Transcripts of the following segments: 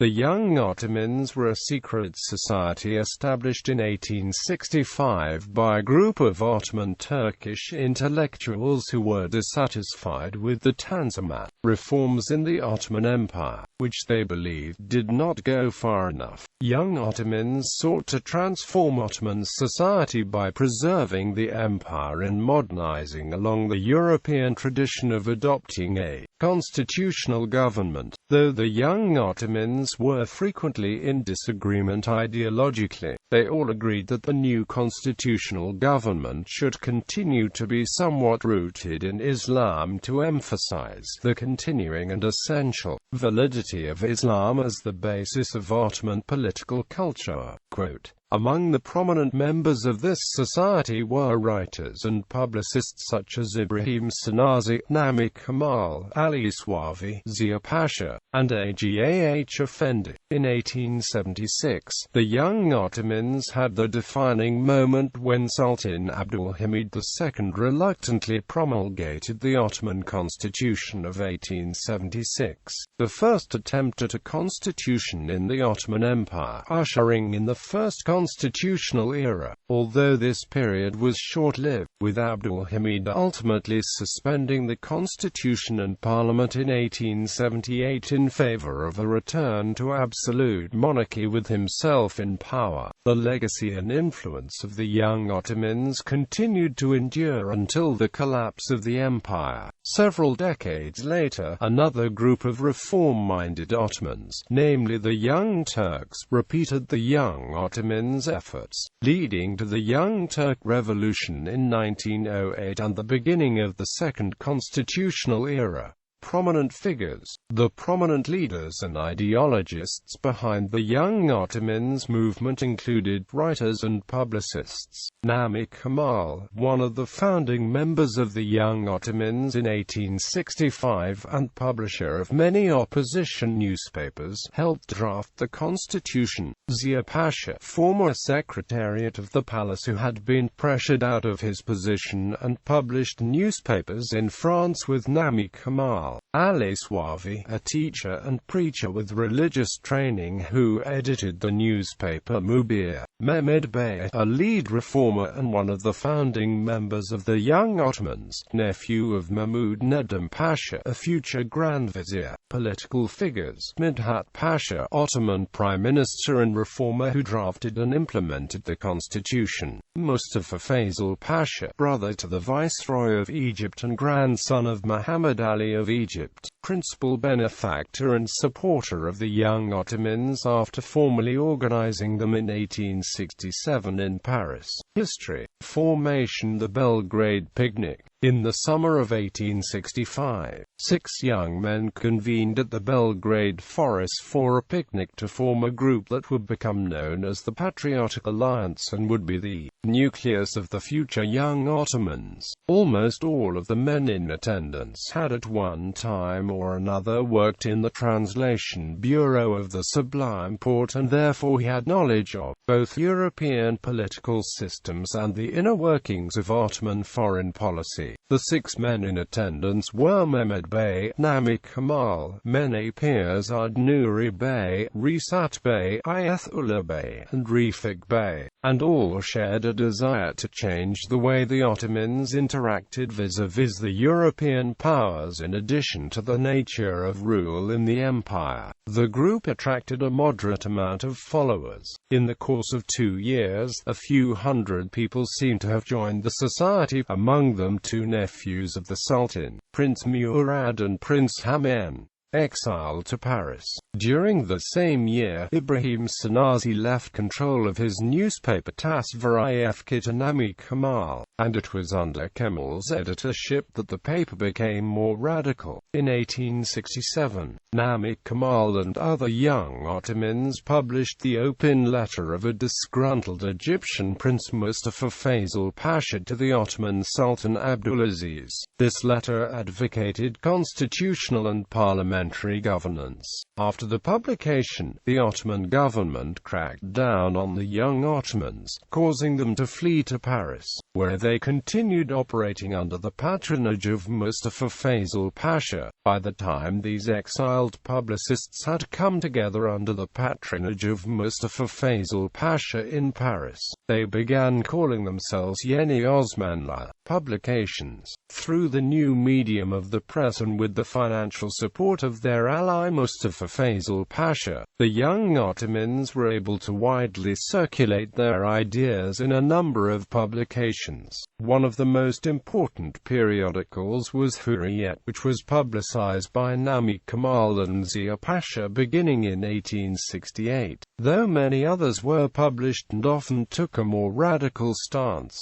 The Young Ottomans were a secret society established in 1865 by a group of Ottoman Turkish intellectuals who were dissatisfied with the Tanzimat reforms in the Ottoman Empire, which they believed did not go far enough. Young Ottomans sought to transform Ottoman society by preserving the empire and modernizing along the European tradition of adopting a constitutional government. Though the Young Ottomans were frequently in disagreement ideologically, they all agreed that the new constitutional government should continue to be somewhat rooted in Islam to emphasize the continuing and essential validity of Islam as the basis of Ottoman political culture. Quote, among the prominent members of this society were writers and publicists such as Ibrahim Şinasi, Namık Kemal, Ali Suavi, Ziya Pasha, and Agah Effendi. In 1876, the Young Ottomans had the defining moment when Sultan Abdülhamid II reluctantly promulgated the Ottoman Constitution of 1876, the first attempt at a constitution in the Ottoman Empire, ushering in the first constitutional era, although this period was short-lived, with Abdülhamid ultimately suspending the constitution and parliament in 1878 in favor of a return to absolute monarchy with himself in power. The legacy and influence of the Young Ottomans continued to endure until the collapse of the empire. Several decades later, another group of reform-minded Ottomans, namely the Young Turks, repeated the Young Ottomans' efforts, leading to the Young Turk Revolution in 1908 and the beginning of the Second Constitutional Era. Prominent figures. The prominent leaders and ideologists behind the Young Ottomans movement included writers and publicists. Namık Kemal, one of the founding members of the Young Ottomans in 1865 and publisher of many opposition newspapers, helped draft the constitution. Ziya Pasha, former secretariat of the palace who had been pressured out of his position and published newspapers in France with Namık Kemal. Ali Suavi, a teacher and preacher with religious training who edited the newspaper Mubir. Mehmed Bey, a lead reformer and one of the founding members of the Young Ottomans, nephew of Mahmud Nedim Pasha, a future Grand Vizier. Political figures. Midhat Pasha, Ottoman Prime Minister and reformer who drafted and implemented the constitution. Mustafa Faisal Pasha, brother to the Viceroy of Egypt and grandson of Muhammad Ali of Egypt, principal benefactor and supporter of the Young Ottomans after formally organizing them in 1867 in Paris. History. Formation. The Belgrade Picnic. In the summer of 1865, 6 young men convened at the Belgrade Forest for a picnic to form a group that would become known as the Patriotic Alliance and would be the nucleus of the future Young Ottomans. Almost all of the men in attendance had at one time or another worked in the translation bureau of the Sublime Porte and therefore he had knowledge of both European political systems and the inner workings of Ottoman foreign policy. The 6 men in attendance were Mehmed Bey, Namık Kemal, Mene Pirzad Nuri Bey, Risat Bey, Ayatullah Bey, and Refik Bey, and all shared a desire to change the way the Ottomans interacted vis-à-vis the European powers in addition to the nature of rule in the empire. The group attracted a moderate amount of followers. In the course of 2 years, a few hundred people seem to have joined the society, among them 2 nephews of the Sultan, Prince Murad and Prince Hamid, exiled to Paris. During the same year, Ibrahim Şinasi left control of his newspaper Tasvirayefki to Namık Kemal, and it was under Kemal's editorship that the paper became more radical. In 1867, Namık Kemal and other Young Ottomans published the open letter of a disgruntled Egyptian Prince Mustafa Faisal Pasha to the Ottoman Sultan Abdulaziz. This letter advocated constitutional and parliamentary governance. After the publication, the Ottoman government cracked down on the Young Ottomans, causing them to flee to Paris, where they they continued operating under the patronage of Mustafa Fazıl Pasha. By the time these exiled publicists had come together under the patronage of Mustafa Fazıl Pasha in Paris, they began calling themselves Yeni Osmanlı publications. Through the new medium of the press and with the financial support of their ally Mustafa Fazıl Pasha, the Young Ottomans were able to widely circulate their ideas in a number of publications. One of the most important periodicals was Hurriyet, which was publicized by Namık Kemal and Ziya Pasha beginning in 1868, though many others were published and often took a more radical stance.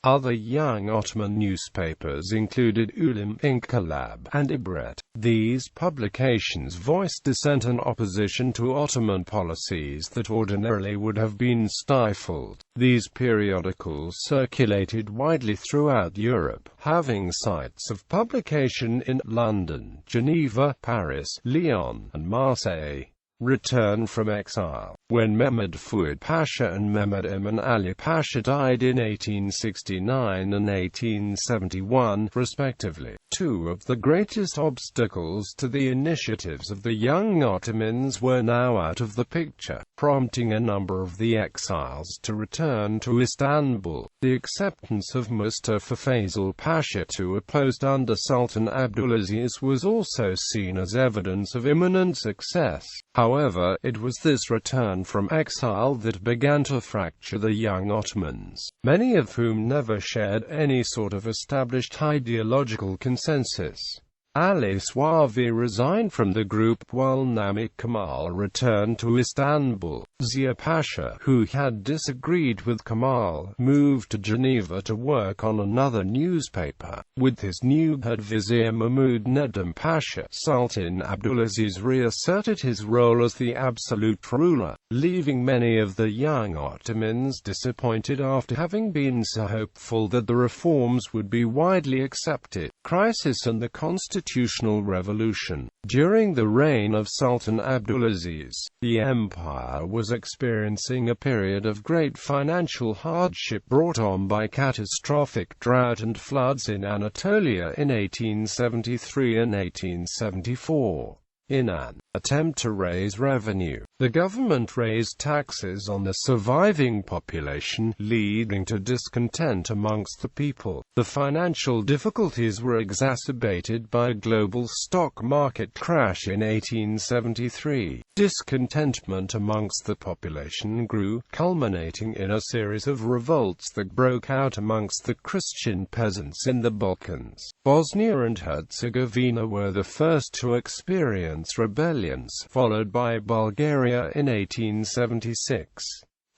Other young Ottoman newspapers included Ulim, İnkılap, and İbret. These publications voiced dissent and opposition to Ottoman policies that ordinarily would have been stifled. These periodicals circulated widely throughout Europe, having sites of publication in London, Geneva, Paris, Lyon, and Marseille. Return from exile. When Mehmed Fuad Pasha and Mehmed Emin Ali Pasha died in 1869 and 1871, respectively, two of the greatest obstacles to the initiatives of the Young Ottomans were now out of the picture, prompting a number of the exiles to return to Istanbul. The acceptance of Mustafa Fazıl Pasha to a post under Sultan Abdülaziz was also seen as evidence of imminent success. However, it was this return from exile that began to fracture the Young Ottomans, many of whom never shared any sort of established ideological consensus. Ali Suavi resigned from the group while Namık Kemal returned to Istanbul. Ziya Pasha, who had disagreed with Kemal, moved to Geneva to work on another newspaper. With his new head vizier Mahmud Nedim Pasha, Sultan Abdülaziz reasserted his role as the absolute ruler, leaving many of the Young Ottomans disappointed after having been so hopeful that the reforms would be widely accepted. Crisis and the Constitutional Revolution. During the reign of Sultan Abdülaziz, the empire was experiencing a period of great financial hardship brought on by catastrophic drought and floods in Anatolia in 1873 and 1874. In an attempt to raise revenue, the government raised taxes on the surviving population, leading to discontent amongst the people. The financial difficulties were exacerbated by a global stock market crash in 1873. Discontentment amongst the population grew, culminating in a series of revolts that broke out amongst the Christian peasants in the Balkans. Bosnia and Herzegovina were the first to experience rebellions, followed by Bulgaria in 1876.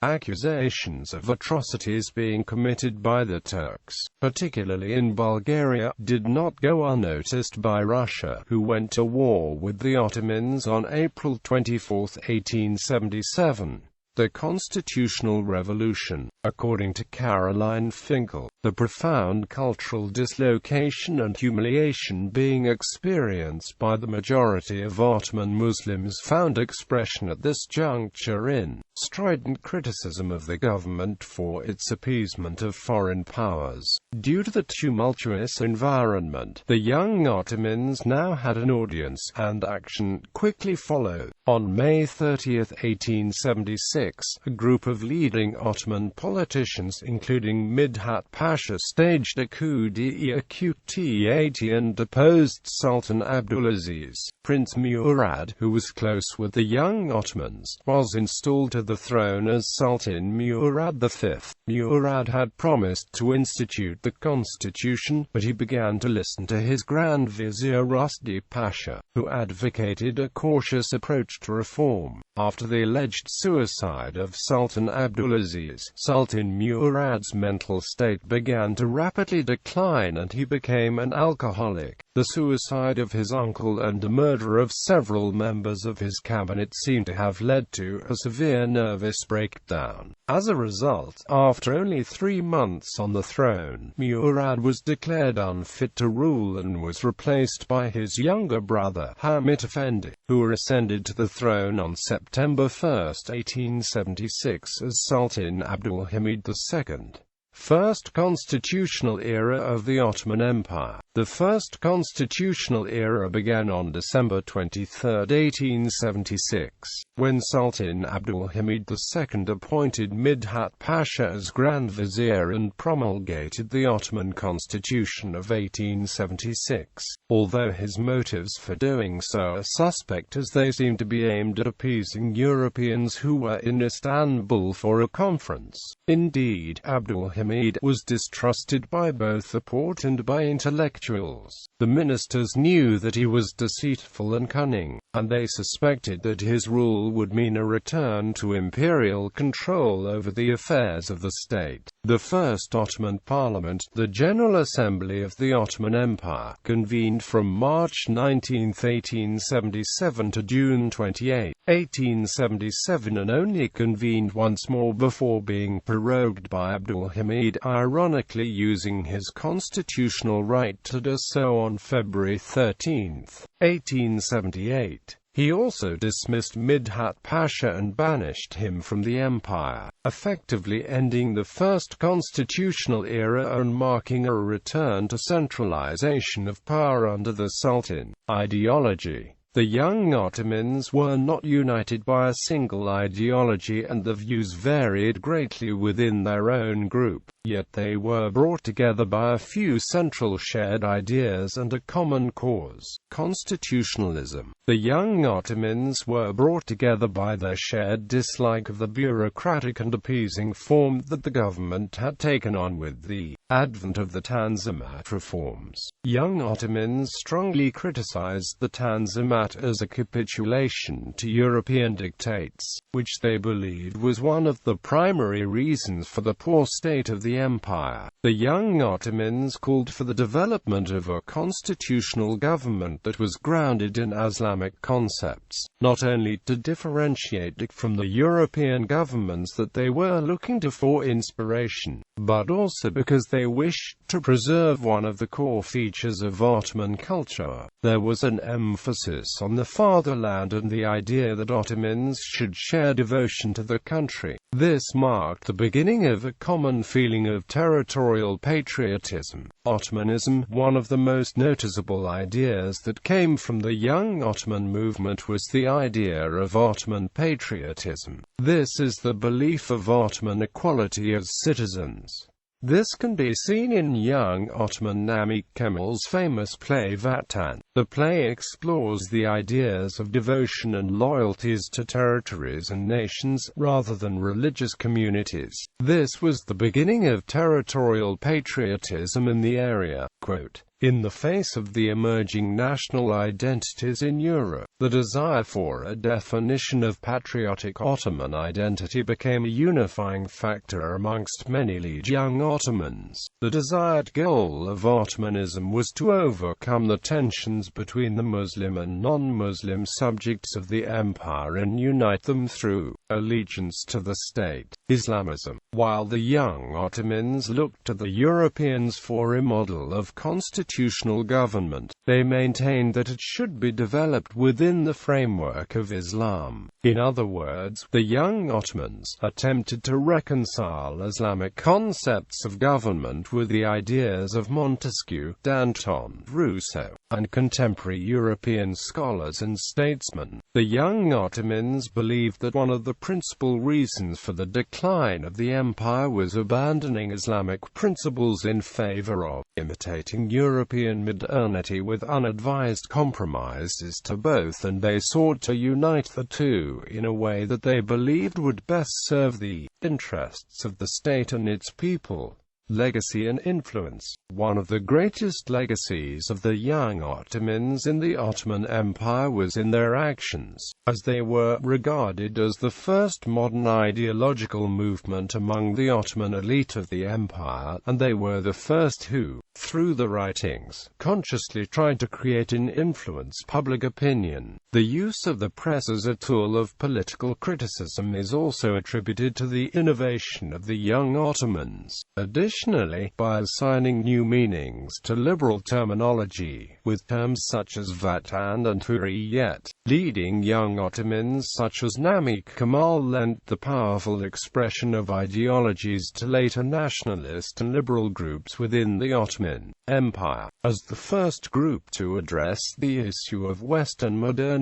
Accusations of atrocities being committed by the Turks, particularly in Bulgaria, did not go unnoticed by Russia, who went to war with the Ottomans on April 24, 1877. The Constitutional Revolution. According to Caroline Finkel, the profound cultural dislocation and humiliation being experienced by the majority of Ottoman Muslims found expression at this juncture in strident criticism of the government for its appeasement of foreign powers. Due to the tumultuous environment, the Young Ottomans now had an audience, and action quickly followed. On May 30, 1876, a group of leading Ottoman politicians, including Midhat Pasha, staged a coup d'état and deposed Sultan Abdülaziz. Prince Murad, who was close with the Young Ottomans, was installed to the throne as Sultan Murad V. Murad had promised to institute the constitution, but he began to listen to his Grand Vizier Rusdi Pasha, who advocated a cautious approach to reform. After the alleged suicide of Sultan Abdülaziz, Sultan Murad's mental state began to rapidly decline and he became an alcoholic. The suicide of his uncle and the murder of several members of his cabinet seemed to have led to a severe nervous breakdown. As a result, after only 3 months on the throne, Murad was declared unfit to rule and was replaced by his younger brother, Hamit Efendi, who ascended to the throne on September 1, 1876 as Sultan Abdülhamid II. First constitutional era of the Ottoman Empire. The first constitutional era began on December 23, 1876, when Sultan Abdülhamid II appointed Midhat Pasha as Grand Vizier and promulgated the Ottoman Constitution of 1876, although his motives for doing so are suspect, as they seem to be aimed at appeasing Europeans who were in Istanbul for a conference. Indeed, Abdülhamid was distrusted by both the court and by intellectuals. The ministers knew that he was deceitful and cunning, and they suspected that his rule would mean a return to imperial control over the affairs of the state. The first Ottoman Parliament, the General Assembly of the Ottoman Empire, convened from March 19, 1877 to June 28, 1877, and only convened once more before being prorogued by Abdülhamid, ironically using his constitutional right to do so on February 13, 1878. He also dismissed Midhat Pasha and banished him from the empire, effectively ending the first constitutional era and marking a return to centralization of power under the Sultan. Ideology. The Young Ottomans were not united by a single ideology, and the views varied greatly within their own group, yet they were brought together by a few central shared ideas and a common cause: constitutionalism. The Young Ottomans were brought together by their shared dislike of the bureaucratic and appeasing form that the government had taken on with the advent of the Tanzimat reforms. Young Ottomans strongly criticized the Tanzimat as a capitulation to European dictates, which they believed was one of the primary reasons for the poor state of the empire. The Young Ottomans called for the development of a constitutional government that was grounded in Islamic concepts, not only to differentiate it from the European governments that they were looking to for inspiration, but also because they wished to preserve one of the core features of Ottoman culture. There was an emphasis on the fatherland and the idea that Ottomans should share devotion to the country. This marked the beginning of a common feeling of territorial patriotism. Ottomanism. One of the most noticeable ideas that came from the young Ottoman movement was the idea of Ottoman patriotism. This is the belief of Ottoman equality as citizens. This can be seen in young Ottoman Namık Kemal's famous play Vatan. The play explores the ideas of devotion and loyalties to territories and nations, rather than religious communities. This was the beginning of territorial patriotism in the area. Quote, "In the face of the emerging national identities in Europe, the desire for a definition of patriotic Ottoman identity became a unifying factor amongst many young Ottomans. The desired goal of Ottomanism was to overcome the tensions between the Muslim and non-Muslim subjects of the empire and unite them through allegiance to the state, Islamism." While the young Ottomans looked to the Europeans for a model of constitutional government, they maintained that it should be developed within the framework of Islam. In other words, the young Ottomans attempted to reconcile Islamic concepts of government with the ideas of Montesquieu, Danton, Rousseau, and contemporary European scholars and statesmen. The young Ottomans believed that one of the principal reasons for the decline of the empire was abandoning Islamic principles in favor of imitating European modernity with unadvised compromises to both, and they sought to unite the two in a way that they believed would best serve the interests of the state and its people. Legacy and influence. One of the greatest legacies of the young Ottomans in the Ottoman Empire was in their actions, as they were regarded as the first modern ideological movement among the Ottoman elite of the empire, and they were the first who, through their writings, consciously tried to create and influence public opinion. The use of the press as a tool of political criticism is also attributed to the innovation of the Young Ottomans. Additionally, by assigning new meanings to liberal terminology, with terms such as Vatan and Hurriyet, leading Young Ottomans such as Namık Kemal lent the powerful expression of ideologies to later nationalist and liberal groups within the Ottoman Empire. As the first group to address the issue of Western modernity,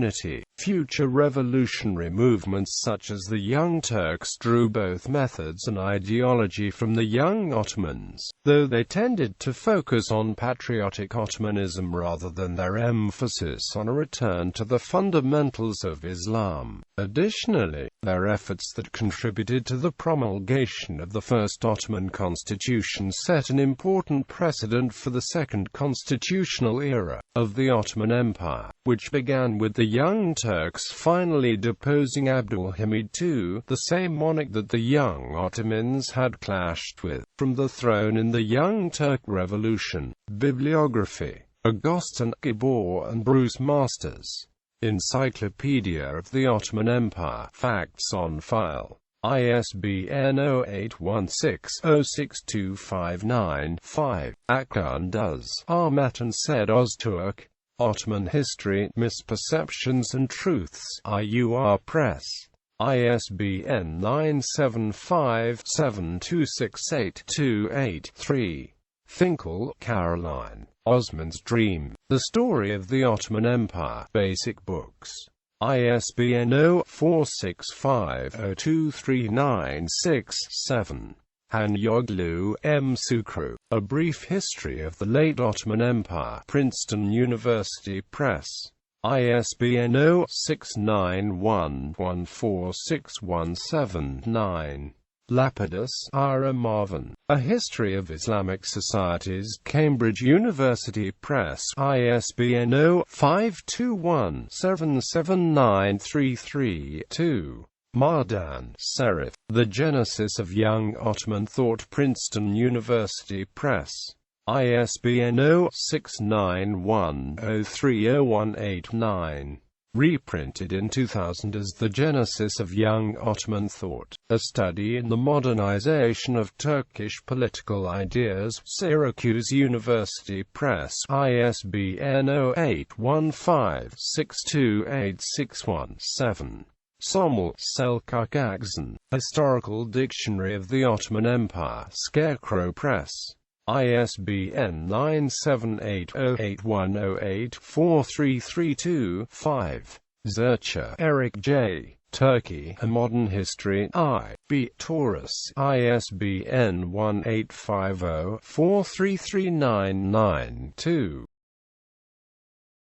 future revolutionary movements such as the Young Turks drew both methods and ideology from the Young Ottomans, though they tended to focus on patriotic Ottomanism rather than their emphasis on a return to the fundamentals of Islam. Additionally, their efforts that contributed to the promulgation of the first Ottoman Constitution set an important precedent for the second constitutional era of the Ottoman Empire, which began with the Young Turks finally deposing Abdülhamid II, the same monarch that the Young Ottomans had clashed with, from the throne in the Young Turk Revolution. Bibliography: Agustin Gabor and Bruce Masters. Encyclopedia of the Ottoman Empire. Facts on file. ISBN 0816-06259-5. Akhan Duz, Ahmet and Said Öztürk. Ottoman History, Misperceptions and Truths. IUR Press. ISBN 975-7268-28-3. Finkel, Caroline. Osman's Dream. The Story of the Ottoman Empire. Basic Books. ISBN 0465023967. Hanyoglu, M. Sukru. A Brief History of the Late Ottoman Empire. Princeton University Press. ISBN 0691146179. Lapidus, Ira Marvin. A History of Islamic Societies. Cambridge University Press. ISBN 0521-77933-2. Mardan, Serif. The Genesis of Young Ottoman Thought. Princeton University Press. ISBN 0691030189. Reprinted in 2000 as The Genesis of Young Ottoman Thought, A Study in the Modernization of Turkish Political Ideas. Syracuse University Press. ISBN 0815628617. Somel, Selçuk Aksan. Historical Dictionary of the Ottoman Empire. Scarecrow Press. ISBN 978-0810843325. Zurcher, Eric J. Turkey, A Modern History. I. B. Taurus. ISBN 1850-433992.